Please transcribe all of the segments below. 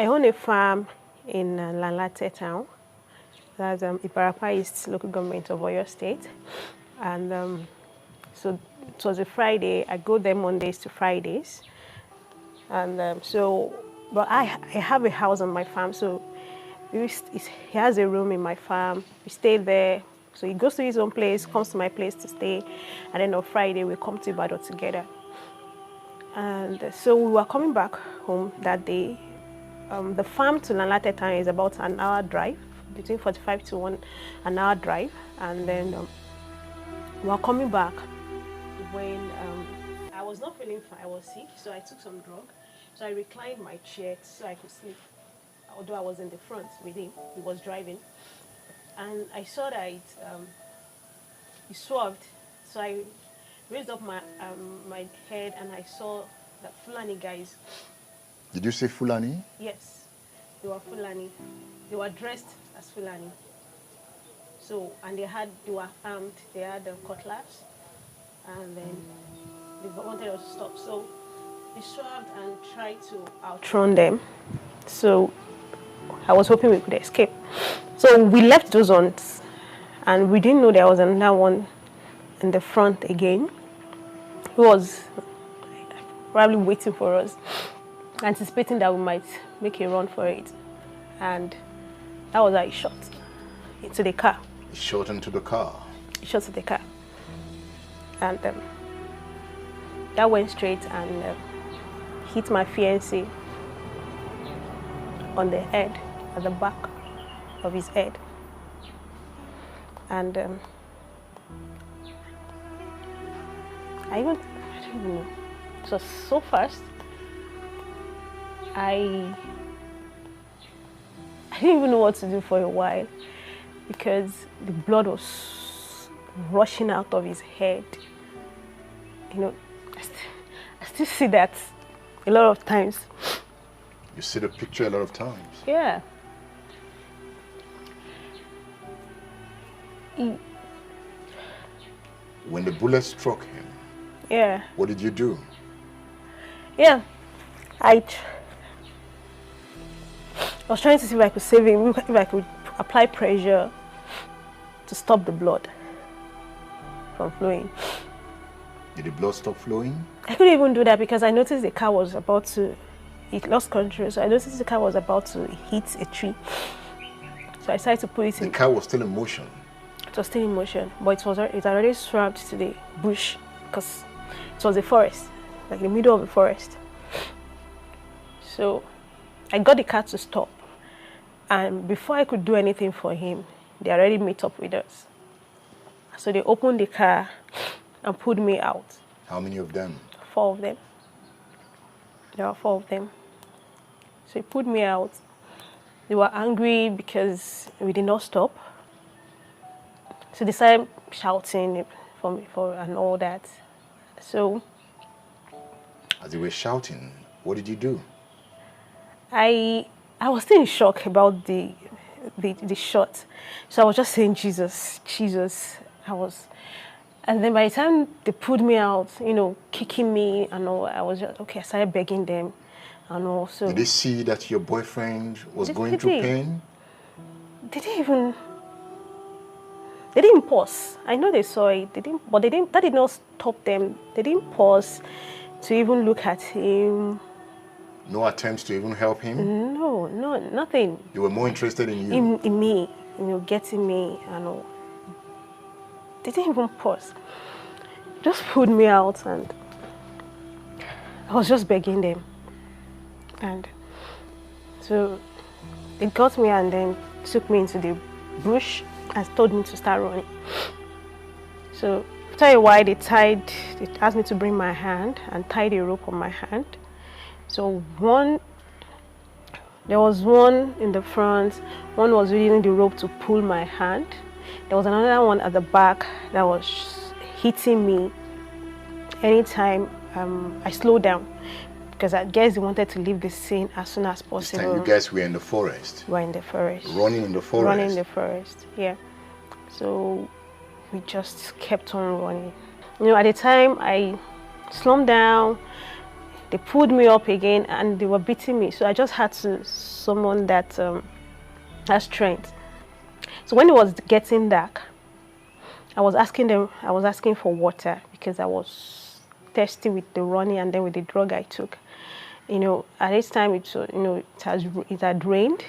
I own a farm in Lanlate town. That's Ibarapa East local government of Oyo State. And so it was a Friday. I go there Mondays to Fridays. And but I have a house on my farm. So he has a room in my farm. We stay there. So he goes to his own place, comes to my place to stay. And then on Friday, we come to Ibadan together. And so we were coming back home that day. The farm to Lanlate town is about an hour drive, between 45 to an hour drive. And then we were coming back when I was not feeling fine. I was sick, so I took some drug. So I reclined my chair so I could sleep. Although I was in the front with him, he was driving. And I saw that he swerved. So I raised up my head and I saw that Fulani guys. Did you say Fulani? Yes, they were Fulani. They were dressed as Fulani. So, and they were armed. They had cutlass, and then they wanted us to stop. So we swerved and tried to outrun them. So I was hoping we could escape. So we left those ones, and we didn't know there was another one in the front again, who was probably waiting for us, anticipating that we might make a run for it. And that was how he shot into the car. He shot into the car? He shot into the car. And that went straight and hit my fiancé on the head, at the back of his head. And I don't even know. It was so fast. I didn't even know what to do for a while because the blood was rushing out of his head. You know, I still see that a lot of times. You see the picture a lot of times? Yeah. When the bullet struck him, yeah. What did you do? Yeah, I was trying to see if I could save him, if I could apply pressure to stop the blood from flowing. Did the blood stop flowing? I couldn't even do that because I noticed the car was about to, it lost control, so I noticed the car was about to hit a tree. So I decided to put it in. The car was still in motion? It was still in motion, but it already swerved to the bush because it was a forest, like the middle of the forest. So I got the car to stop, and before I could do anything for him, they already met up with us. So they opened the car and pulled me out. How many of them? 4 of them. There were 4 of them. So they pulled me out. They were angry because we did not stop. So they started shouting for me and all that. So as they were shouting, what did you do? I was still in shock about the shot. So I was just saying, Jesus, Jesus. And then by the time they pulled me out, you know, kicking me and all, I was just, okay, I started begging them and all. So did they see that your boyfriend was going through pain? They didn't pause. I know they saw it. That did not stop them. They didn't pause to even look at him. No attempts to even help him? No, nothing. They were more interested in you? In me, you know, getting me and all. They didn't even pause. Just pulled me out and I was just begging them. And so they got me and then took me into the bush and told me to start running. So after a while, they asked me to bring my hand and tied a rope on my hand. So there was one in the front, one was using the rope to pull my hand. There was another one at the back that was hitting me anytime I slowed down because I guess they wanted to leave the scene as soon as possible. This time you guys were in the forest? We were in the forest. Running in the forest? Running in the forest, yeah. So we just kept on running. You know, at the time I slumped down, They pulled me up again and they were beating me. So I just had to summon that strength. So when it was getting dark, I was asking for water because I was thirsty with the running and then with the drug I took. You know, at this time, it had rained.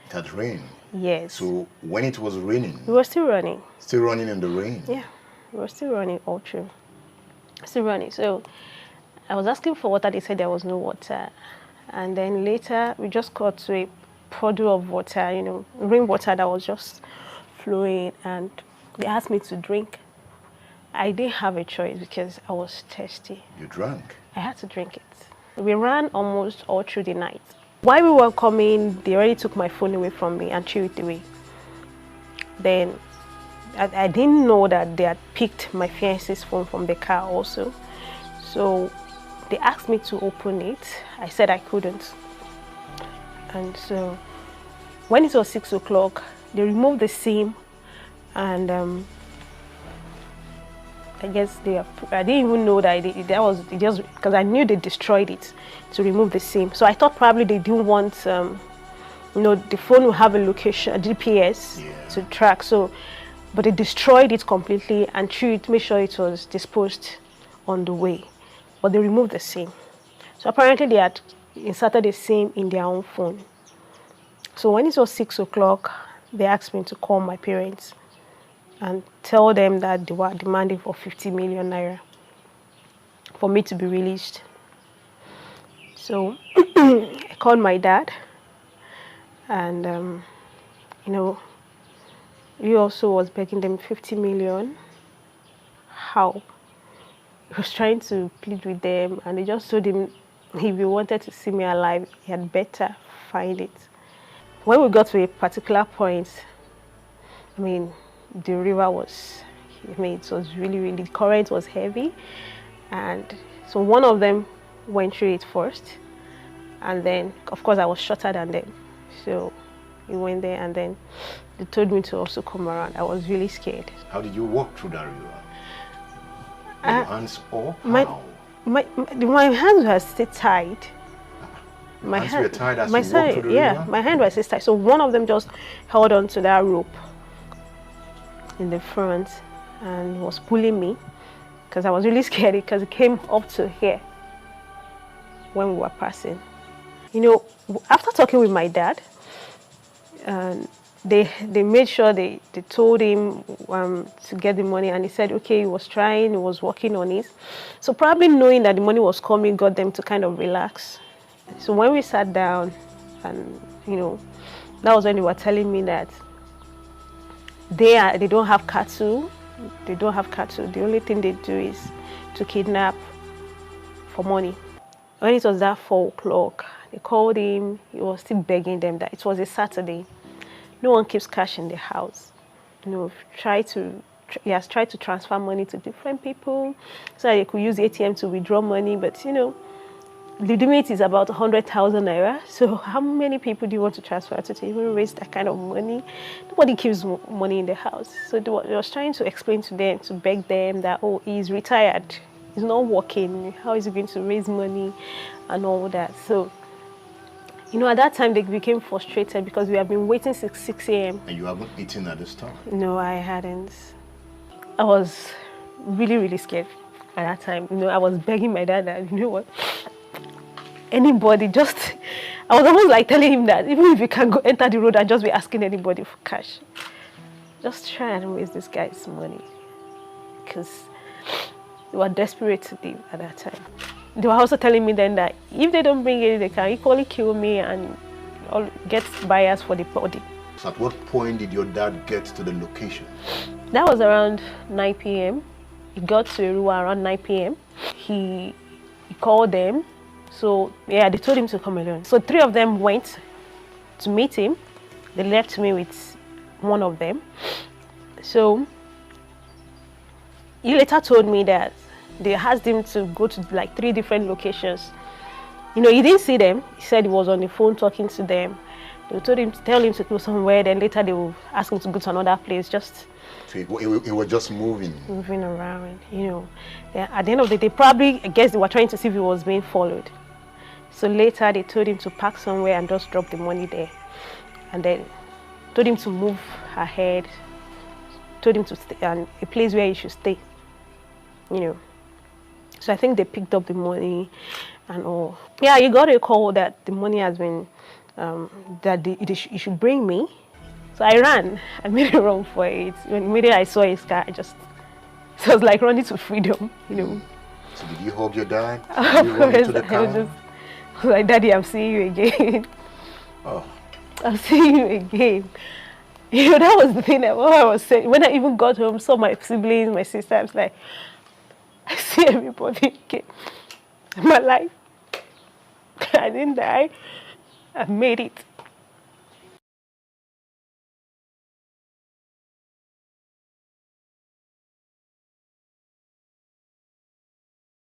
It had rained? Yes. So when it was raining? We were still running. Still running in the rain? Yeah, we were still running all through. Still running. So I was asking for water. They said there was no water. And then later, we just got to a puddle of water, you know, rainwater that was just flowing. And they asked me to drink. I didn't have a choice because I was thirsty. You drank? I had to drink it. We ran almost all through the night. While we were coming, they already took my phone away from me and threw it away. Then I didn't know that they had picked my fiancé's phone from the car also. So they asked me to open it. I said I couldn't. And so when it was 6 o'clock, they removed the SIM and I guess I didn't even know that that was just because I knew they destroyed it to remove the SIM. So I thought probably they didn't want, you know, the phone will have a location, a GPS to track. So, but they destroyed it completely and threw it, made sure it was disposed on the way. But they removed the SIM. So apparently they had inserted the SIM in their own phone. So when it was 6 o'clock, they asked me to call my parents and tell them that they were demanding for 50 million naira for me to be released. So I called my dad and, you know, he also was begging them 50 million. How? He was trying to plead with them and they just told him if he wanted to see me alive, he had better find it. When we got to a particular point, I mean, the river was, I mean, it was really, the current was heavy. And so one of them went through it first. And then, of course, I was shorter than them. So he went there and then they told me to also come around. I was really scared. How did you walk through that river? With your hands up? My hands were still tied. My hands were tied as you walked through the river? My hand was still tied. So one of them just held on to that rope in the front and was pulling me because I was really scared because it came up to here when we were passing. You know, after talking with my dad, they made sure they told him to get the money and he said, okay, he was trying, he was working on it. So probably knowing that the money was coming got them to kind of relax. So when we sat down and, you know, that was when they were telling me that they don't have cattle. They don't have cattle. The only thing they do is to kidnap for money. When it was that 4 o'clock, they called him. He was still begging them that it was a Saturday. No one keeps cash in the house. You know, he has tried to transfer money to different people so that they could use the ATM to withdraw money. But, you know, the limit is about 100,000 naira. So how many people do you want to transfer to even raise that kind of money? Nobody keeps money in the house. So they was trying to explain to them, to beg them that, oh, he's retired. He's not working. How is he going to raise money and all that? So, you know, at that time, they became frustrated because we have been waiting since 6 a.m. And you haven't eaten at this time? No, I hadn't. I was really, really scared at that time. You know, I was begging my dad that, you know what? Anybody, I was almost like telling him that even if you can go enter the road and just be asking anybody for cash, just try and waste this guy's money because they were desperate to leave at that time. They were also telling me then that if they don't bring it, they can equally kill me and get buyers for the body. So at what point did your dad get to the location? That was around 9 p.m. He got to Erua around 9 p.m. He called them. So, yeah, they told him to come alone. So 3 of them went to meet him. They left me with one of them. So, he later told me that they asked him to go to like 3 different locations. You know, he didn't see them. He said he was on the phone talking to them. They told him to tell him to go somewhere. Then later they will ask him to go to another place. Just So he was just moving. moving around, you know. Yeah, at the end of the day, probably, I guess they were trying to see if he was being followed. So later they told him to park somewhere and just drop the money there. And then told him to move ahead, told him to stay and a place where he should stay, you know. So I think they picked up the money and all. Yeah, he got a call that the money has been, that he should bring me. So I ran. I made a run for it. When immediately I saw his car, so I was like running to freedom, you know. So did you hug your dad? Of Did you run course, into the I car? was just like, Daddy, I'm seeing you again. Oh. I'm seeing you again. You know, that was the thing that I was saying. When I even got home, saw my siblings, my sister, I was like, I see everybody again. My life, I didn't die. I made it.